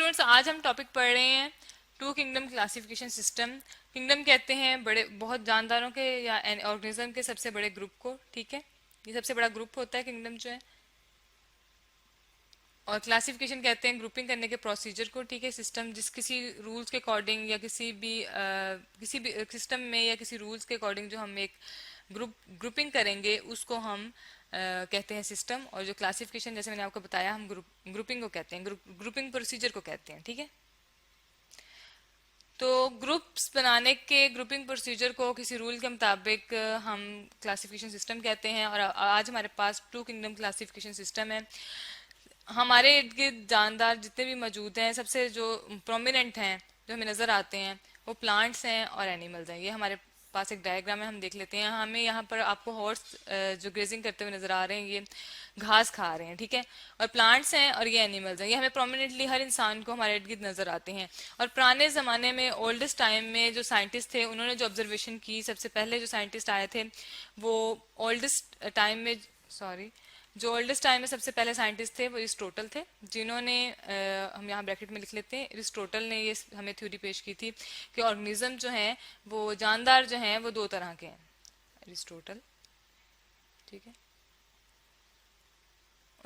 Students, आज हम topic पढ़ रहे हैं two kingdom classification system. Kingdom कहते हैं बड़े बहुत जानदारों के या ऑर्गेनिज्म के सबसे बड़े ग्रुप को। ठीक है, ये सबसे बड़ा ग्रुप होता है किंगडम जो है। और क्लासिफिकेशन कहते हैं ग्रुपिंग करने के प्रोसीजर को। ठीक है, सिस्टम जिस किसी रूल्स के अकॉर्डिंग या किसी भी सिस्टम में या किसी रूल्स के अकॉर्डिंग जो हम एक ग्रुपिंग करेंगे उसको हम कहते हैं सिस्टम। और जो क्लासिफिकेशन जैसे मैंने आपको बताया हम ग्रुपिंग को कहते हैं, ग्रुपिंग प्रोसीजर को कहते हैं। ठीक है, तो ग्रुप्स बनाने के ग्रुपिंग प्रोसीजर को किसी रूल के मुताबिक हम क्लासिफिकेशन सिस्टम कहते हैं। और आज हमारे पास टू किंगडम क्लासिफिकेशन सिस्टम है। हमारे इर्द गिर्द जानदार जितने भी मौजूद हैं, सबसे जो प्रोमिनेंट हैं जो हमें नजर आते हैं वो प्लांट्स हैं और एनिमल्स हैं। ये हमारे पास एक डायग्राम है, हम देख लेते हैं। हमें यहाँ पर आपको हॉर्स जो ग्रेजिंग करते हुए नजर आ रहे हैं, ये घास खा रहे हैं। ठीक है, और प्लांट्स हैं और ये एनिमल्स हैं। ये हमें प्रोमिनेंटली हर इंसान को हमारे इर्द गिर्द नजर आते हैं। और पुराने जमाने में ओल्डेस्ट टाइम में जो साइंटिस्ट थे उन्होंने जो ऑब्जर्वेशन की, सबसे पहले जो साइंटिस्ट आए थे वो ओल्डेस्ट टाइम में सॉरी जो ओल्डेस्ट टाइम में सबसे पहले साइंटिस्ट थे वो एरिस्टोटल थे, जिन्होंने हम यहाँ ब्रैकेट में लिख लेते हैं, एरिस्टोटल ने ये हमें थ्योरी पेश की थी कि ऑर्गेनिज्म जो हैं वो जानदार जो हैं वो दो तरह के हैं। एरिस्टोटल, ठीक है,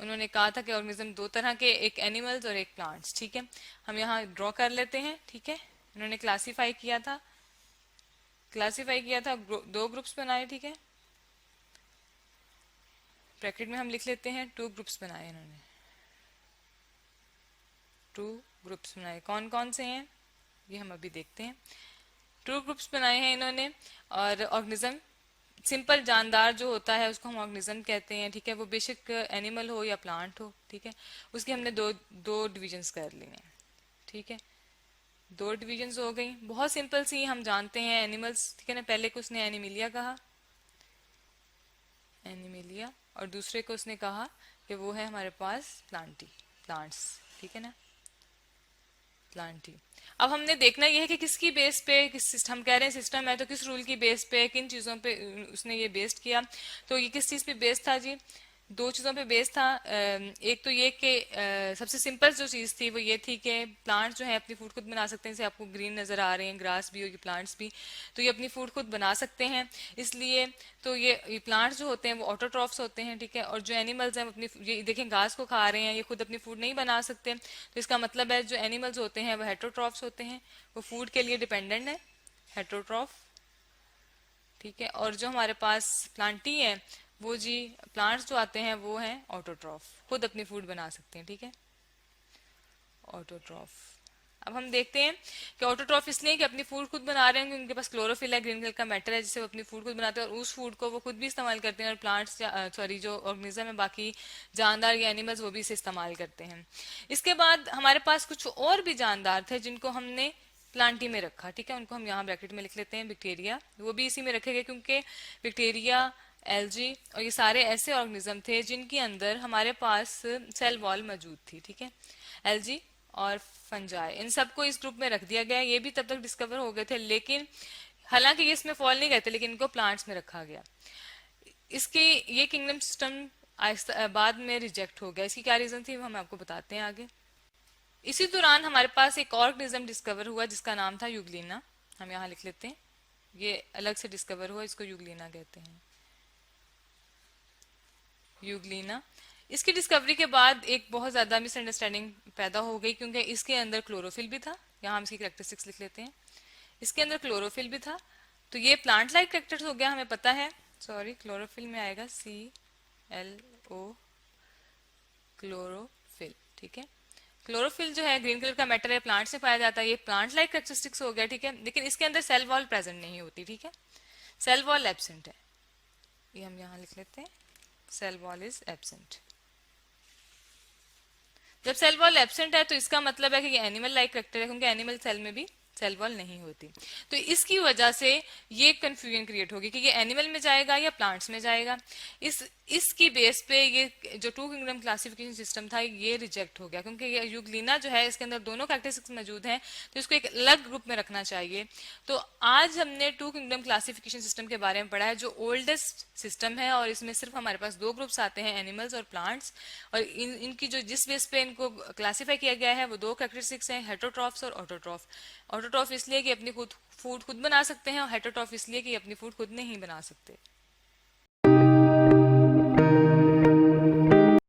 उन्होंने कहा था कि ऑर्गेनिज्म दो तरह के, एक एनिमल्स और एक प्लांट्स। ठीक है, हम यहाँ ड्रॉ कर लेते हैं। ठीक है, उन्होंने क्लासीफाई किया था दो ग्रुप्स बनाए। ठीक है, ब्रैकेट में हम लिख लेते हैं टू ग्रुप्स बनाए इन्होंने। टू ग्रुप्स बनाए, कौन कौन से हैं ये हम अभी देखते हैं। टू ग्रुप्स बनाए हैं इन्होंने। और ऑर्गेनिज्म, सिंपल जानदार जो होता है उसको हम ऑर्गेनिज्म कहते हैं। ठीक है, वो बेशक एनिमल हो या प्लांट हो। ठीक है, उसकी हमने दो दो डिविजन्स कर लिए हैं। ठीक है, दो डिविजन्स हो गई, बहुत सिंपल सी, हम जानते हैं एनिमल्स। ठीक है ना, पहले को उसने एनिमिलिया कहा, एनिमिलिया, और दूसरे को उसने कहा कि वो है हमारे पास प्लांट्स। ठीक है ना, प्लांटी। अब हमने देखना यह है कि किसकी बेस पे हम कह रहे हैं सिस्टम है, तो किस रूल की बेस पे, किन चीजों पे उसने ये बेस्ड किया। तो ये किस चीज पे बेस्ड था जी? दो चीजों पे बेस्ड था। एक तो ये कि सबसे सिंपल जो चीज थी वो ये थी कि प्लांट्स जो है अपनी फूड खुद बना सकते हैं। जैसे आपको ग्रीन नजर आ रहे हैं, ग्रास भी और ये प्लांट्स भी, तो ये अपनी फूड खुद बना सकते हैं। इसलिए तो ये प्लांट्स जो होते हैं वो ऑटोट्रॉफ्स होते हैं। ठीक है, और जो एनिमल्स हैं वो अपनी, ये देखें घास को खा रहे हैं, ये खुद अपनी फूड नहीं बना सकते। तो इसका मतलब है जो एनिमल्स होते हैं वो हेटरोट्रॉफ्स होते हैं, वो फूड के लिए डिपेंडेंट है, हेटरोट्रॉफ। ठीक है, और जो हमारे पास प्लांटी है वो जी, प्लांट्स जो आते हैं वो हैं ऑटोट्रॉफ, खुद अपनी फूड बना सकते हैं। ठीक है, ऑटोट्रॉफ। अब हम देखते हैं कि ऑटोट्रॉफ इसलिए कि अपनी फूड खुद बना रहे हैं, उनके पास क्लोरोफिल है, ग्रीन कलर का मैटर है, जिससे वो अपनी फूड खुद बनाते हैं और उस फूड को वो खुद भी इस्तेमाल करते हैं। और प्लांट्स सॉरी जो ऑर्गेनिज्म है बाकी जानदार या एनिमल्स वो भी इसे इस्तेमाल करते हैं। इसके बाद हमारे पास कुछ और भी जानदार थे जिनको हमने प्लांटी में रखा। ठीक है, उनको हम यहाँ ब्रैकेट में लिख लेते हैं, बैक्टीरिया, वो भी इसी में रखे गए क्योंकि बैक्टीरिया, एल्जी और ये सारे ऐसे ऑर्गेनिज्म थे जिनके अंदर हमारे पास सेल वॉल मौजूद थी। ठीक है, एल्जी और फंजाई, इन सबको इस ग्रुप में रख दिया गया। ये भी तब तक डिस्कवर हो गए थे, लेकिन हालांकि ये इसमें फॉल नहीं करते, लेकिन इनको प्लांट्स में रखा गया। इसकी ये किंगडम सिस्टम बाद में रिजेक्ट हो गया। इसकी क्या रीजन थी वो हम आपको बताते हैं आगे। इसी दौरान हमारे पास एक ऑर्गेनिज्म डिस्कवर हुआ जिसका नाम था यूग्लिना। हम यहाँ लिख लेते हैं, ये अलग से डिस्कवर हुआ, इसको यूग्लिना कहते हैं, यूग्लिना। इसकी डिस्कवरी के बाद एक बहुत ज्यादा मिसअंडरस्टैंडिंग पैदा हो गई क्योंकि इसके अंदर क्लोरोफिल भी था। यहाँ हम इसकी करेक्टरिस्टिक्स लिख लेते हैं, इसके अंदर क्लोरोफिल भी था। तो ये प्लांट लाइक करेक्टर्स हो गया, हमें पता है। सॉरी, क्लोरोफिल में आएगा ClO, क्लोरोफिल। ठीक है, क्लोरोफिल जो है ग्रीन कलर का मैटर है, प्लांट से पाया जाता है, ये प्लांट लाइक करेक्टरिस्टिक्स हो गया। ठीक है, लेकिन इसके अंदर सेल वॉल प्रेजेंट नहीं होती। ठीक है, सेल वॉल एब्सेंट है, ये हम यहाँ लिख लेते हैं, सेल वॉल इज एब्सेंट। जब सेल वॉल एब्सेंट है तो इसका मतलब है कि ये एनिमल लाइक करेक्टर है, क्योंकि एनिमल सेल में भी सेल वॉल नहीं होती। तो इसकी वजह से ये कंफ्यूजन क्रिएट होगी कि ये एनिमल में जाएगा या प्लांट्स में जाएगा। इसकी बेस पे ये जो टू किंगडम क्लासिफिकेशन सिस्टम था ये रिजेक्ट हो गया, क्योंकि ये यूग्लिना जो है इसके अंदर दोनों कैरेक्टरिस्टिक्स मौजूद हैं, तो इसको एक अलग ग्रुप में रखना चाहिए। तो आज हमने टू किंगडम क्लासिफिकेशन सिस्टम के बारे में पढ़ा है, जो ओल्डेस्ट सिस्टम है, और इसमें सिर्फ हमारे पास दो ग्रुप्स आते हैं, एनिमल्स और प्लांट्स। और इनकी जो जिस बेस पे इनको क्लासिफाई किया गया है वो दो कैरेक्टरिस्टिक्स हैं, हेटरोट्रॉफ्स और ऑटोट्रॉफ। ऑटोट्रॉफ इसलिए कि अपनी खुद फूड खुद बना सकते हैं, और हेटरोट्रॉफ इसलिए कि अपनी फूड खुद नहीं बना सकते।